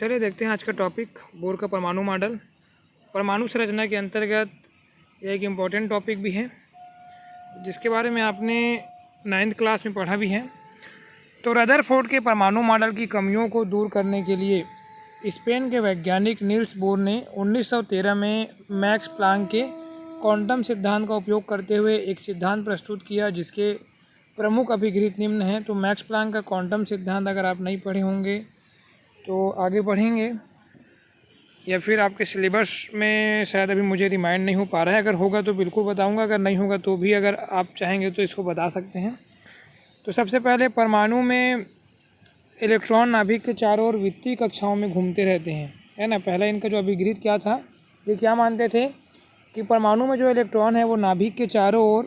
चलिए देखते हैं आज का टॉपिक बोर का परमाणु मॉडल। परमाणु संरचना के अंतर्गत एक इम्पॉर्टेंट टॉपिक भी है जिसके बारे में आपने 9th क्लास में पढ़ा भी है। तो रदरफोर्ड के परमाणु मॉडल की कमियों को दूर करने के लिए स्पेन के वैज्ञानिक नील्स बोर ने 1913 में मैक्स प्लांक के क्वांटम सिद्धांत का उपयोग करते हुए एक सिद्धांत प्रस्तुत किया जिसके प्रमुख अभिगृहित निम्न हैं। तो मैक्स प्लांक का क्वांटम सिद्धांत अगर आप नहीं पढ़े होंगे तो आगे पढ़ेंगे या फिर आपके सिलेबस में शायद अभी मुझे रिमाइंड नहीं हो पा रहा है। अगर होगा तो बिल्कुल बताऊंगा, अगर नहीं होगा तो भी अगर आप चाहेंगे तो इसको बता सकते हैं। तो सबसे पहले परमाणु में इलेक्ट्रॉन नाभिक के चारों ओर वित्तीय कक्षाओं में घूमते रहते हैं, है ना। पहले इनका जो अभिगृहित क्या था, ये क्या मानते थे कि परमाणु में जो इलेक्ट्रॉन है वो नाभिक के चारों ओर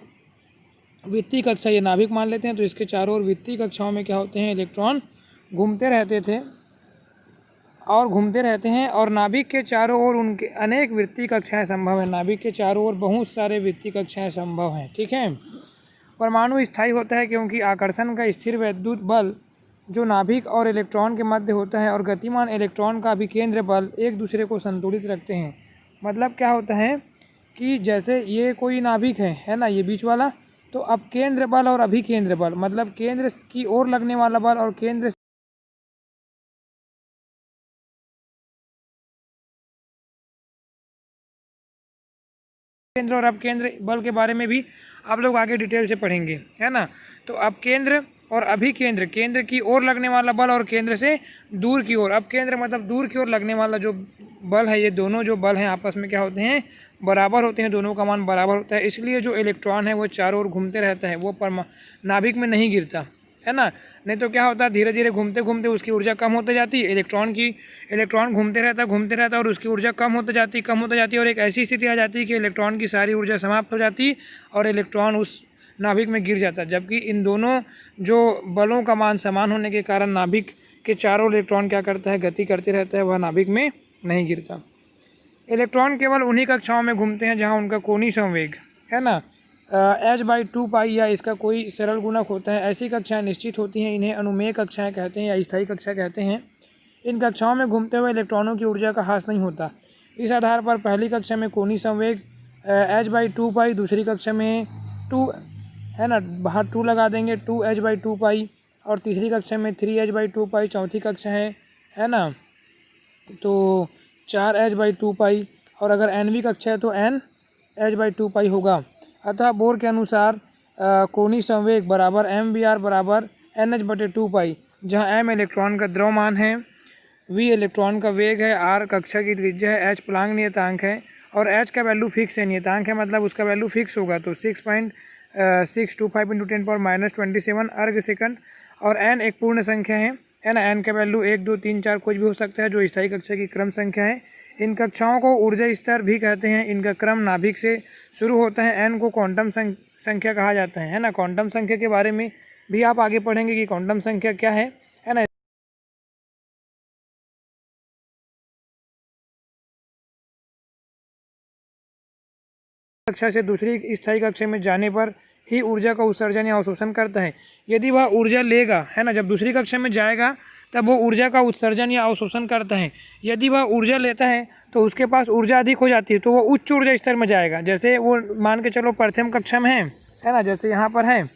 वित्तीय कक्षा, ये नाभिक मान लेते हैं, तो इसके चारों ओर वित्तीय कक्षाओं में क्या होते हैं, इलेक्ट्रॉन घूमते रहते थे और घूमते रहते हैं। और नाभिक के चारों ओर उनके अनेक वृत्तीय कक्षाएं संभव है। नाभिक के चारों ओर बहुत सारे वृत्तीय कक्षाएं संभव हैं, ठीक है। परमाणु स्थायी होता है क्योंकि आकर्षण का स्थिर वैद्युत बल जो नाभिक और इलेक्ट्रॉन के मध्य होता है और गतिमान इलेक्ट्रॉन का अभिकेंद्र बल एक दूसरे को संतुलित रखते हैं। मतलब क्या होता है कि जैसे ये कोई नाभिक है ना, ये बीच वाला, तो अब केंद्र बल और अभिकेंद्र बल, मतलब केंद्र की ओर लगने वाला बल और केंद्र और अपकेंद्र बल के बारे में भी आप लोग आगे डिटेल से पढ़ेंगे, है ना। तो अपकेंद्र और अभिकेंद्र, केंद्र की ओर लगने वाला बल और केंद्र से दूर की ओर, अपकेंद्र मतलब दूर की ओर लगने वाला जो बल है, ये दोनों जो बल हैं आपस में क्या होते हैं, बराबर होते हैं, दोनों का मान बराबर होता है। इसलिए जो इलेक्ट्रॉन है वो चारों ओर घूमते रहता है, वो नाभिक में नहीं गिरता, है ना। नहीं तो क्या होता है, धीरे धीरे घूमते घूमते उसकी ऊर्जा कम होती जाती है, इलेक्ट्रॉन घूमते रहता और उसकी ऊर्जा कम होती जाती और एक ऐसी स्थिति आ जाती है कि इलेक्ट्रॉन की सारी ऊर्जा समाप्त हो जाती और इलेक्ट्रॉन उस नाभिक में गिर जाता। जबकि इन दोनों जो बलों का मान समान होने के कारण नाभिक के चारों इलेक्ट्रॉन क्या करता है, गति करते रहता है, वह नाभिक में नहीं गिरता। इलेक्ट्रॉन केवल उन्हीं कक्षाओं में घूमते हैं जहाँ उनका कोणीय संवेग, है ना, h/2π या इसका कोई सरल गुणक होता है। ऐसी कक्षाएं निश्चित होती हैं, इन्हें अनुमेय कक्षाएं कहते हैं या स्थायी कक्षा कहते हैं। इन कक्षाओं में घूमते हुए इलेक्ट्रॉनों की ऊर्जा का ह्रास नहीं होता। इस आधार पर पहली कक्षा में कोणीय संवेग h/2π, दूसरी कक्षा में 2, है ना, बाहर 2 लगा देंगे, 2h/2π, और तीसरी कक्षा में 3h/2π, चौथी कक्षा है ना, तो 4h/2π, और अगर nवीं कक्षा है तो n/2π होगा। अतः बोर के अनुसार कोणीय संवेग बराबर mvr बराबर nh/2π, जहाँ m इलेक्ट्रॉन का द्रव्यमान है, v इलेक्ट्रॉन का वेग है, r कक्षा की त्रिज्या है, h प्लांक नियतांक है और h का वैल्यू फिक्स है। नियतांक है मतलब उसका वैल्यू फिक्स होगा, तो 6.625 × 10⁻27 अर्ग सेकंड, और n एक पूर्ण संख्या है ना। n का वैल्यू 1, 2, 3, 4 कुछ भी हो सकता है, जो स्थायी कक्षा की क्रम संख्या है। इन कक्षाओं को ऊर्जा स्तर भी कहते हैं। इनका क्रम नाभिक से शुरू होता है। n को क्वांटम संख्या कहा जाता है ना। क्वांटम संख्या के बारे में भी आप आगे पढ़ेंगे कि क्वांटम संख्या क्या है ना। कक्षा से दूसरी स्थायी कक्षा में जाने पर ही ऊर्जा का उत्सर्जन या अवशोषण करता है। यदि वह ऊर्जा लेगा, है ना, जब दूसरी कक्षा में जाएगा तब वो ऊर्जा का उत्सर्जन या अवशोषण करता है। यदि वह ऊर्जा लेता है तो उसके पास ऊर्जा अधिक हो जाती है, तो वो उच्च ऊर्जा स्तर में जाएगा। जैसे वो मान के चलो प्रथम कक्षा में है ना, जैसे यहाँ पर है,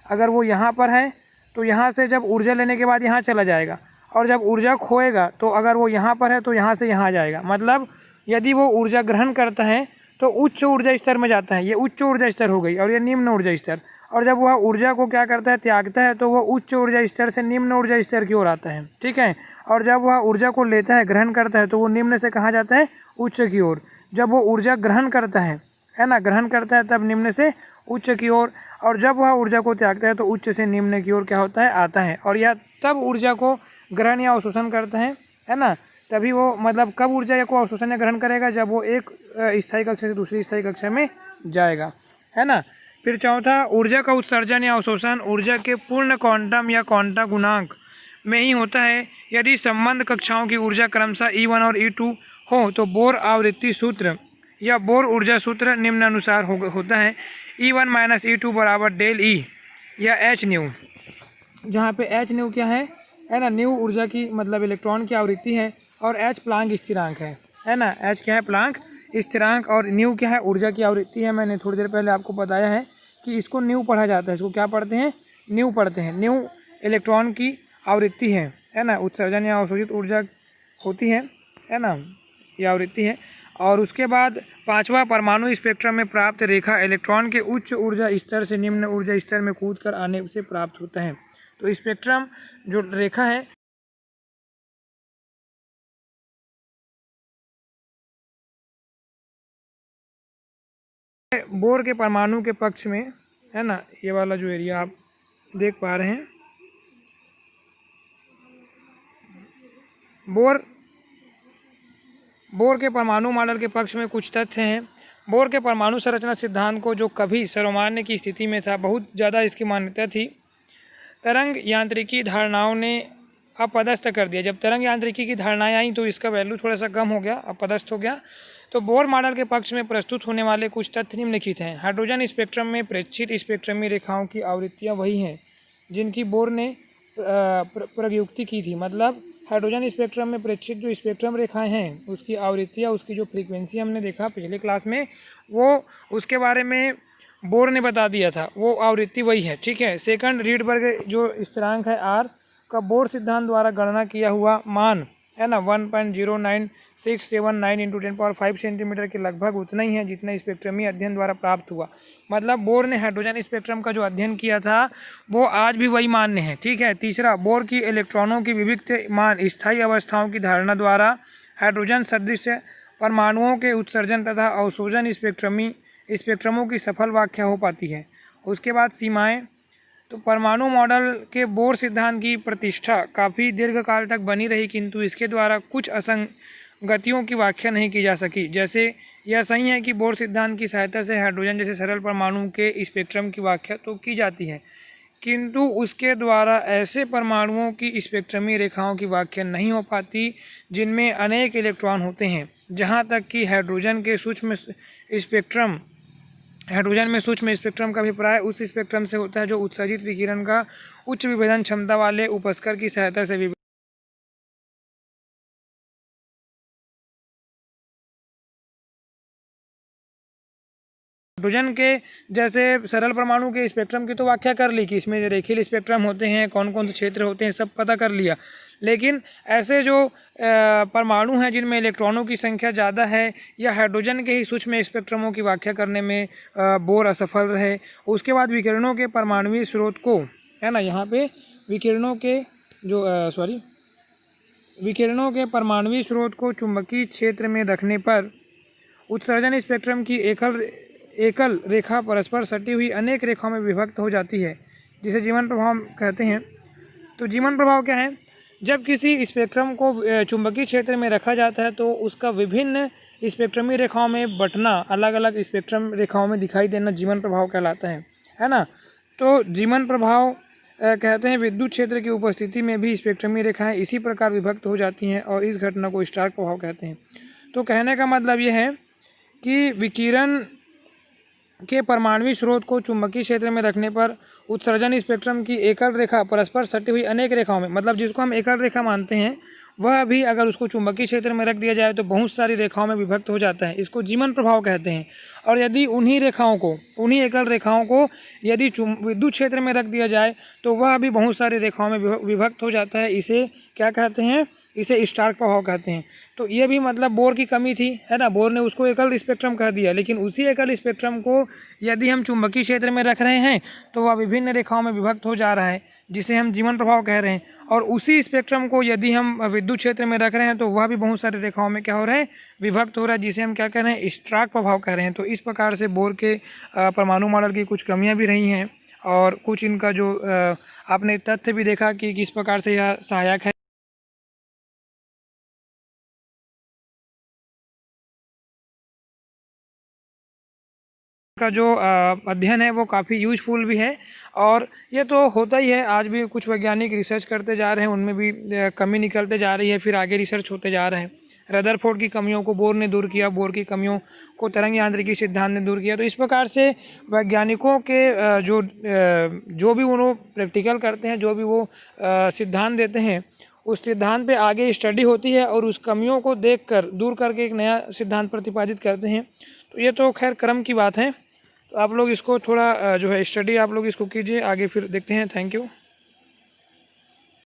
अगर वो यहाँ पर है तो यहाँ से जब ऊर्जा लेने के बाद यहाँ चला जाएगा, और जब ऊर्जा खोएगा तो अगर वो यहाँ पर है तो यहाँ से यहाँ जाएगा। मतलब यदि वो ऊर्जा ग्रहण करता है तो उच्च ऊर्जा स्तर में जाता है, ये उच्च ऊर्जा स्तर हो गई, और ये निम्न ऊर्जा स्तर। और जब वह ऊर्जा को क्या करता है, त्यागता है, तो वह उच्च ऊर्जा स्तर से निम्न ऊर्जा स्तर की ओर आता है, ठीक है। और जब वह ऊर्जा को लेता है, ग्रहण करता है, तो वो निम्न से कहाँ जाता है, उच्च की ओर। जब वो ऊर्जा ग्रहण करता है ना, ग्रहण करता है, तब निम्न से उच्च की ओर, और जब वह ऊर्जा को त्यागता है तो उच्च से निम्न की ओर क्या होता है, आता है। और यह तब ऊर्जा को ग्रहण या अवशोषण करता है ना। तभी वो मतलब कब ऊर्जा को अवशोषण या ग्रहण करेगा, जब वो एक स्थायी कक्षा से दूसरी स्थायी कक्षा में जाएगा, है ना। फिर चौथा, ऊर्जा का उत्सर्जन या अवशोषण ऊर्जा के पूर्ण क्वांटम या क्वांटा गुणांक में ही होता है। यदि संबंध कक्षाओं की ऊर्जा क्रमशः E1 और E2 हो तो बोर आवृत्ति सूत्र या बोर ऊर्जा सूत्र निम्नानुसार होता है। E1 - E2 बराबर डेल E या h न्यू, जहाँ पे h न्यू क्या है ना, न्यू ऊर्जा की मतलब इलेक्ट्रॉन की आवृत्ति है, और एच प्लांक स्थिरांक है ना। एच क्या है? प्लांक स्थिरांक। और न्यू क्या है? ऊर्जा की आवृत्ति है। मैंने थोड़ी देर पहले आपको बताया है कि इसको न्यू पढ़ा जाता है। इसको क्या पढ़ते हैं? न्यू पढ़ते हैं। न्यू इलेक्ट्रॉन की आवृत्ति है ना। उत्सर्जन या अवशोषित ऊर्जा होती है ना, ये आवृत्ति है। और उसके बाद पांचवा, परमाणु स्पेक्ट्रम में प्राप्त रेखा इलेक्ट्रॉन के उच्च ऊर्जा स्तर से निम्न ऊर्जा स्तर में कूद कर आने से प्राप्त होता है। तो स्पेक्ट्रम जो रेखा है, बोर के परमाणु के पक्ष में है ना, ये वाला जो एरिया आप देख पा रहे हैं, बोर के परमाणु मॉडल के पक्ष में कुछ तथ्य हैं। बोर के परमाणु संरचना सिद्धांत को, जो कभी सर्वमान्य की स्थिति में था, बहुत ज़्यादा इसकी मान्यता थी, तरंग यांत्रिकी धारणाओं ने अपदस्थ कर दिया। जब तरंग यांत्रिकी की धारणाएं आई तो इसका वैल्यू थोड़ा सा कम हो गया, अपदस्थ हो गया। तो बोर मॉडल के पक्ष में प्रस्तुत होने वाले कुछ तथ्य निम्नलिखित हैं। हाइड्रोजन स्पेक्ट्रम में प्रेक्षित स्पेक्ट्रमी रेखाओं की आवृत्तियाँ वही हैं जिनकी बोर ने प्रयुक्ति की थी। मतलब हाइड्रोजन स्पेक्ट्रम में प्रेक्षित जो स्पेक्ट्रम रेखाएं हैं, उसकी आवृत्तियाँ, उसकी जो फ्रीक्वेंसी हमने देखा पिछले क्लास में, वो उसके बारे में बोर ने बता दिया था, वो आवृत्ति वही है। ठीक है। सेकंड, रीडबर्ग जो स्थिरांक है आर का बोर सिद्धांत द्वारा गणना किया हुआ मान है ना 1.09679 × 10⁵ सेंटीमीटर के लगभग उतना ही है जितना स्पेक्ट्रमी अध्ययन द्वारा प्राप्त हुआ। मतलब बोर ने हाइड्रोजन स्पेक्ट्रम का जो अध्ययन किया था वो आज भी वही मान्य है। ठीक है। तीसरा, बोर की इलेक्ट्रॉनों की विविक्त मान स्थायी अवस्थाओं की धारणा द्वारा हाइड्रोजन सदृश परमाणुओं के उत्सर्जन तथा अवशोषण स्पेक्ट्रमों की सफल व्याख्या हो पाती है। उसके बाद सीमाएं, तो परमाणु मॉडल के बोर सिद्धांत की प्रतिष्ठा काफ़ी दीर्घकाल तक बनी रही, किंतु इसके द्वारा कुछ असंगतियों की व्याख्या नहीं की जा सकी। जैसे यह सही है कि बोर सिद्धांत की सहायता से हाइड्रोजन जैसे सरल परमाणु के स्पेक्ट्रम की व्याख्या तो की जाती है, किंतु उसके द्वारा ऐसे परमाणुओं की स्पेक्ट्रमी रेखाओं की व्याख्या नहीं हो पाती जिनमें अनेक इलेक्ट्रॉन होते हैं। जहाँ तक कि हाइड्रोजन में सूक्ष्म स्पेक्ट्रम का अभिप्राय उस स्पेक्ट्रम से होता है जो उत्सर्जित विकिरण का उच्च विभेदन क्षमता वाले उपस्कर की सहायता से हाइड्रोजन के जैसे सरल परमाणु के स्पेक्ट्रम की तो व्याख्या कर ली कि इसमें रेखीय स्पेक्ट्रम होते हैं, कौन कौन से क्षेत्र होते हैं, सब पता कर लिया। लेकिन ऐसे जो परमाणु हैं जिनमें इलेक्ट्रॉनों की संख्या ज़्यादा है या हाइड्रोजन के ही सूक्ष्म स्पेक्ट्रमों की व्याख्या करने में बोर असफल रहे। उसके बाद विकिरणों के परमाणुीय स्रोत को, है ना, यहाँ पे विकिरणों के परमाणुीय स्रोत को चुंबकीय क्षेत्र में रखने पर उत्सर्जन स्पेक्ट्रम की एकल रेखा परस्पर सटी हुई अनेक रेखाओं में विभक्त हो जाती है, जिसे जीवन प्रभाव कहते हैं। तो जीवन प्रभाव क्या है? जब किसी स्पेक्ट्रम को चुंबकीय क्षेत्र में रखा जाता है तो उसका विभिन्न स्पेक्ट्रमी रेखाओं में बंटना, अलग अलग स्पेक्ट्रम रेखाओं में दिखाई देना जीवन प्रभाव कहलाता है ना। तो जीवन प्रभाव कहते हैं विद्युत क्षेत्र की उपस्थिति में भी स्पेक्ट्रमी रेखाएं इसी प्रकार विभक्त हो जाती हैं और इस घटना को स्टार्क प्रभाव कहते हैं। तो कहने का मतलब ये है कि विकिरण के परमाणुीय स्रोत को चुंबकीय क्षेत्र में रखने पर उत्सर्जन स्पेक्ट्रम की एकल रेखा परस्पर सटी हुई अनेक रेखाओं में, मतलब जिसको हम एकल रेखा मानते हैं, वह भी अगर उसको चुंबकीय क्षेत्र में रख दिया जाए तो बहुत सारी रेखाओं में विभक्त हो जाता है। इसको जीवन प्रभाव कहते हैं। और यदि उन्हीं एकल रेखाओं को यदि विद्युत क्षेत्र में रख दिया जाए तो वह भी बहुत सारी रेखाओं में विभक्त हो जाता है। इसे क्या कहते हैं? इसे स्टार्क प्रभाव कहते हैं। तो ये भी मतलब बोर की कमी थी, है ना। बोर ने उसको एकल स्पेक्ट्रम कह दिया, लेकिन उसी एकल स्पेक्ट्रम को यदि हम चुंबकीय क्षेत्र में रख रहे हैं तो वह विभिन्न रेखाओं में विभक्त हो जा रहा है, जिसे हम जीवन प्रभाव कह रहे हैं। और उसी स्पेक्ट्रम को यदि हम विद्युत क्षेत्र में रख रहे हैं तो वह भी बहुत सारी रेखाओं में क्या हो रहा है? विभक्त हो रहा है, जिसे हम क्या कह रहे हैं? स्टार्क प्रभाव कह रहे हैं। तो इस प्रकार से बोर के परमाणु मॉडल की कुछ कमियां भी रही हैं और कुछ इनका जो आपने तथ्य भी देखा कि किस प्रकार से यह सहायक है, का जो अध्ययन है वो काफ़ी यूजफुल भी है। और ये तो होता ही है, आज भी कुछ वैज्ञानिक रिसर्च करते जा रहे हैं, उनमें भी कमी निकलते जा रही है, फिर आगे रिसर्च होते जा रहे हैं। रदरफोर्ड की कमियों को बोर ने दूर किया, बोर की कमियों को तरंग यांत्रिकी सिद्धांत ने दूर किया। तो इस प्रकार से वैज्ञानिकों के जो भी वो प्रैक्टिकल करते हैं, जो भी वो सिद्धांत देते हैं, उस सिद्धांत पे आगे स्टडी होती है और उस कमियों को देखकर दूर करके एक नया सिद्धांत प्रतिपादित करते हैं। तो ये तो खैर क्रम की बात है, तो आप लोग इसको थोड़ा जो है स्टडी आप लोग इसको कीजिए, आगे फिर देखते हैं। Thank you.